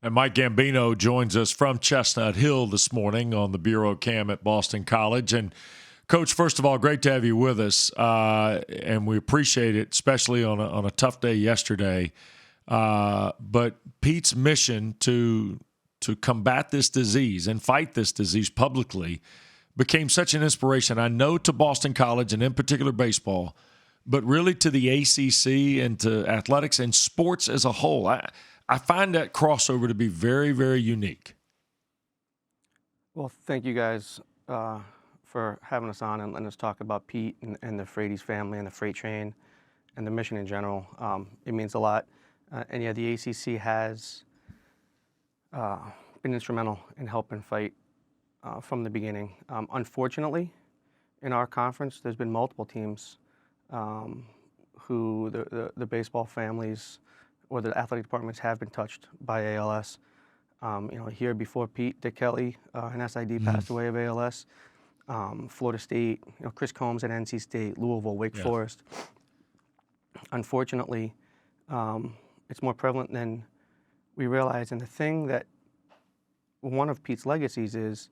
And Mike Gambino joins us from Chestnut Hill this morning on the Bureau Cam at Boston College. And, Coach, first of all, great to have you with us, and we appreciate it, especially on a tough day yesterday. But Pete's mission to combat this disease and fight this disease publicly became such an inspiration, I know, to Boston College and in particular baseball, but really to the ACC and to athletics and sports as a whole. I find that crossover to be very, very unique. Well, thank you guys for having us on and letting us talk about Pete and the Frates family and the freight train and the mission in general. It means a lot. And yeah, the ACC has been instrumental in helping fight from the beginning. Unfortunately, in our conference, there's been multiple teams who the baseball families or the athletic departments have been touched by ALS. Here before Pete, Dick Kelly, an SID, passed away of ALS. Florida State, Chris Combs at NC State, Louisville, Wake Forest. Unfortunately, it's more prevalent than we realize. And the thing that one of Pete's legacies is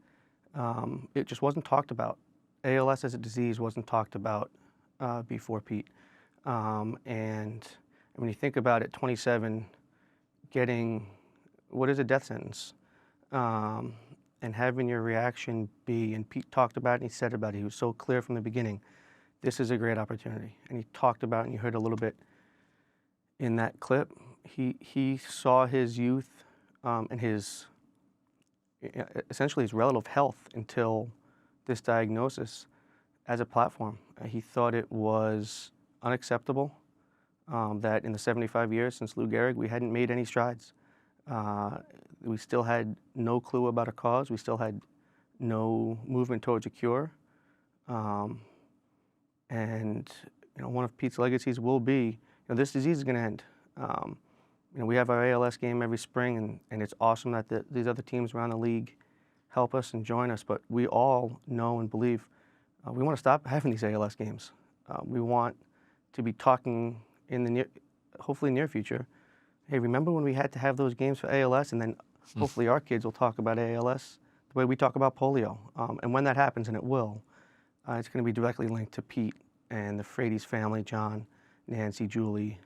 it just wasn't talked about. ALS as a disease wasn't talked about before Pete. And when you think about it, 27, getting, what is a death sentence? And having your reaction be, and Pete talked about it and he said about it, he was so clear from the beginning, this is a great opportunity. And he talked about, and you heard a little bit in that clip, he saw his youth and his, essentially his relative health until this diagnosis as a platform. He thought it was unacceptable that in the 75 years since Lou Gehrig, we hadn't made any strides. We still had no clue about a cause. We still had no movement towards a cure. And one of Pete's legacies will be, this disease is going to end. We have our ALS game every spring, and it's awesome that these other teams around the league help us and join us. But we all know and believe we want to stop having these ALS games. We want to be talking in the hopefully near future. Hey, remember when we had to have those games for ALS? And then hopefully our kids will talk about ALS the way we talk about polio. And when that happens, and it will, it's going to be directly linked to Pete and the Frates family, John, Nancy, Julie.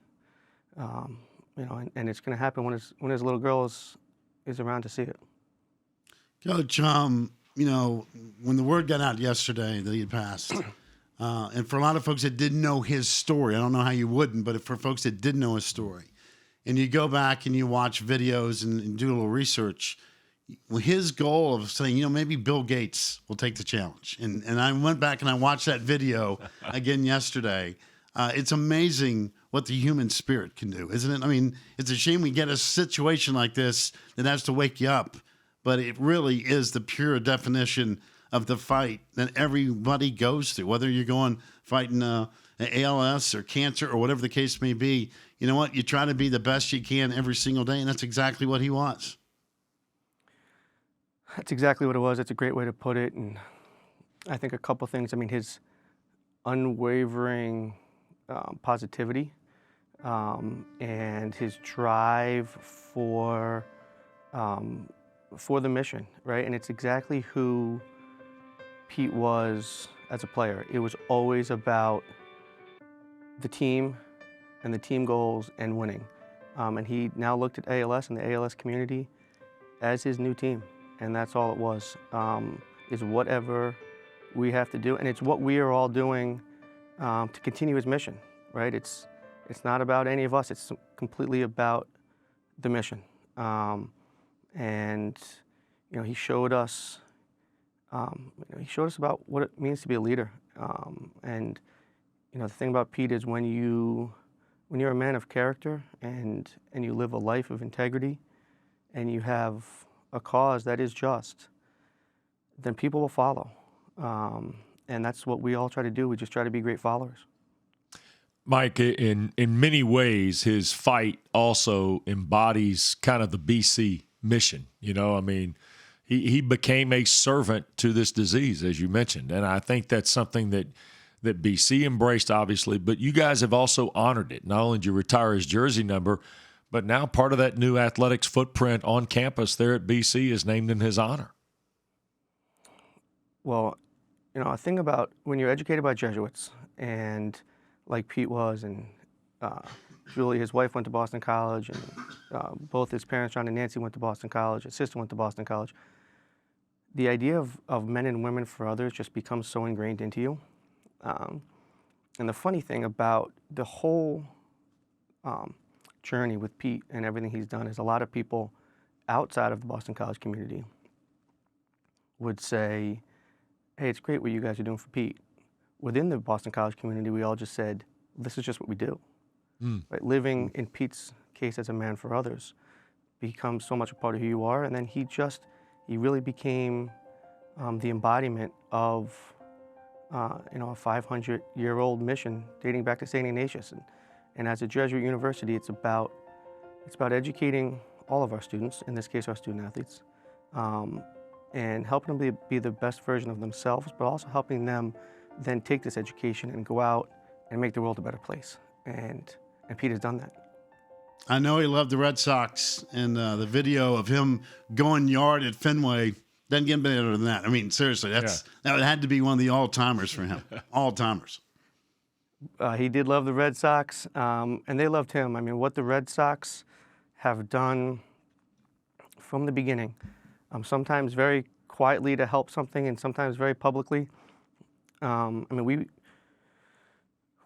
And it's going to happen when his little girl is around to see it. Coach, when the word got out yesterday that he had passed, and for a lot of folks that didn't know his story, I don't know how you wouldn't, but for folks that did know his story, and you go back and you watch videos and do a little research, his goal of saying, maybe Bill Gates will take the challenge. And I went back and I watched that video again yesterday. It's amazing what the human spirit can do, isn't it? I mean, it's a shame we get a situation like this that has to wake you up, but it really is the pure definition of the fight that everybody goes through, whether you're fighting ALS or cancer or whatever the case may be. You know what? You try to be the best you can every single day, and that's exactly what he was. That's exactly what it was. That's a great way to put it. And I think a couple things. I mean, his unwavering positivity and his drive for the mission, right? And it's exactly who Pete was as a player. It was always about the team and the team goals and winning. And he now looked at ALS and the ALS community as his new team. And that's all it was, is whatever we have to do. And it's what we are all doing to continue his mission, right? It's not about any of us. It's completely about the mission. And he showed us about what it means to be a leader. And the thing about Pete is when you're a man of character and you live a life of integrity and you have a cause that is just, then people will follow. And that's what we all try to do. We just try to be great followers. Mike, in many ways, his fight also embodies kind of the BC mission. He became a servant to this disease, as you mentioned. And I think that's something that BC embraced, obviously, but you guys have also honored it. Not only did you retire his jersey number, but now part of that new athletics footprint on campus there at BC is named in his honor. Well, a thing about when you're educated by Jesuits, and like Pete was, and Julie, his wife, went to Boston College, and both his parents, John and Nancy, went to Boston College. His sister went to Boston College. The idea of men and women for others just becomes so ingrained into you. And the funny thing about the whole journey with Pete and everything he's done is a lot of people outside of the Boston College community would say, hey, it's great what you guys are doing for Pete. Within the Boston College community, we all just said, this is just what we do. Right? Living, in Pete's case, as a man for others becomes so much a part of who you are. And then he really became the embodiment of a 500-year-old mission dating back to St. Ignatius. And as a Jesuit university, it's about educating all of our students, in this case our student athletes, and helping them be the best version of themselves, but also helping them then take this education and go out and make the world a better place. And Pete has done that. I know he loved the Red Sox, and the video of him going yard at Fenway doesn't get better than that. I mean, seriously, that had to be one of the all-timers for him. All-timers. He did love the Red Sox, and they loved him. I mean, what the Red Sox have done from the beginning, sometimes very quietly to help something, and sometimes very publicly. I mean,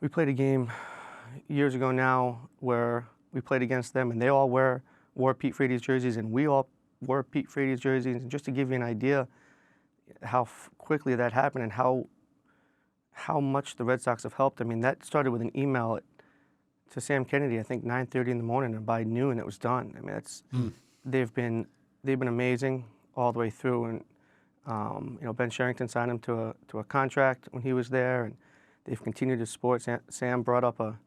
we played a game years ago now where we played against them, and they all wore Pete Frates jerseys, and we all wore Pete Frates jerseys. And just to give you an idea how quickly that happened and how much the Red Sox have helped. I mean, that started with an email to Sam Kennedy, I think 9:30 in the morning, and by noon it was done. I mean, they've been amazing all the way through. And Ben Sherrington signed him to a contract when he was there, and they've continued to support. Sam brought up a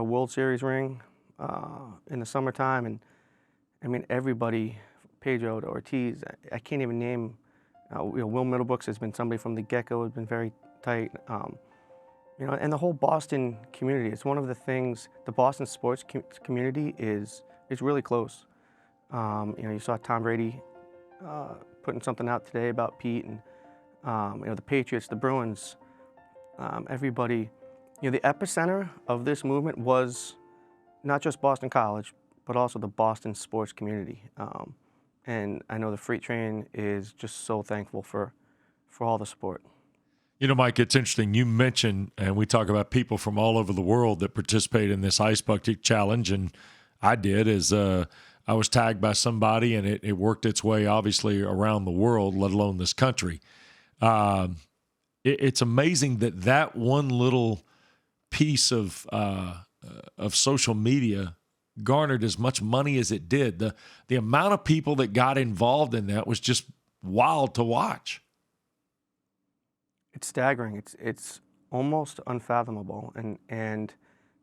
World Series ring in the summertime, and I mean, everybody, Pedro to Ortiz, I can't even name. Will Middlebrooks has been somebody from the get-go, has been very tight. And the whole Boston community, it's one of the things, the Boston sports community is really close. You saw Tom Brady putting something out today about Pete, and the Patriots, the Bruins, everybody. The epicenter of this movement was not just Boston College, but also the Boston sports community. And I know the Freight Train is just so thankful for all the support. Mike, it's interesting. You mentioned, and we talk about people from all over the world that participate in this Ice Bucket Challenge, and I did as I was tagged by somebody, and it worked its way, obviously, around the world, let alone this country. It's amazing that one little piece of social media garnered as much money as it did. The amount of people that got involved in that was just wild to watch. It's staggering. It's almost unfathomable. And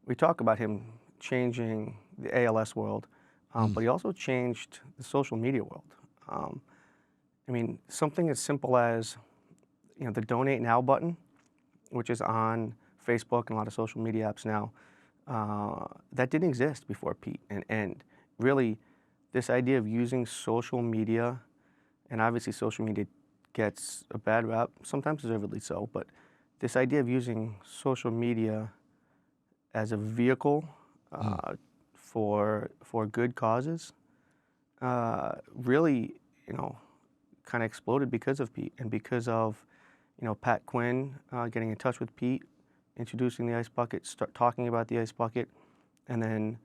we talk about him changing the ALS world, but he also changed the social media world. I mean, something as simple as the Donate Now button, which is on Facebook and a lot of social media apps now, that didn't exist before Pete. And really, this idea of using social media, and obviously social media gets a bad rap, sometimes deservedly so, but this idea of using social media as a vehicle for good causes really, kind of exploded because of Pete, and because of, Pat Quinn getting in touch with Pete, introducing the Ice Bucket, start talking about the Ice Bucket, and then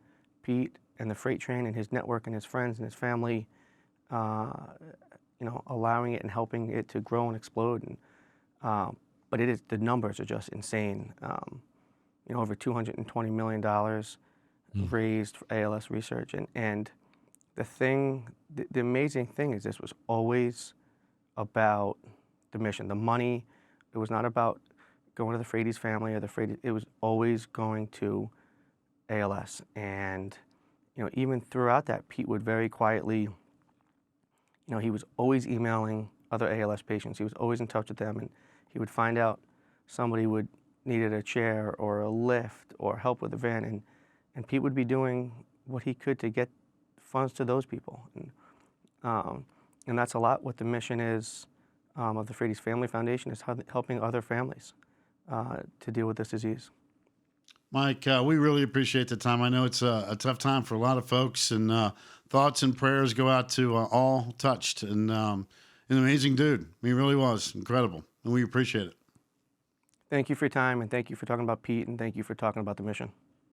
Pete and the Freight Train and his network and his friends and his family, allowing it and helping it to grow and explode. And but the numbers are just insane. Over $220 million raised for ALS research, and the amazing thing is this was always about the mission, the money. It was not about going to the Frates family or the Frates. It was always going to ALS. And even throughout that, Pete would very quietly, he was always emailing other ALS patients. He was always in touch with them, and he would find out somebody needed a chair or a lift or help with a van, and Pete would be doing what he could to get funds to those people. And that's a lot what the mission is of the Frates Family Foundation, is helping other families to deal with this disease. Mike, we really appreciate the time. I know it's a tough time for a lot of folks, and thoughts and prayers go out to all touched. And an amazing dude. He really was incredible, and we appreciate it. Thank you for your time, and thank you for talking about Pete, and thank you for talking about the mission.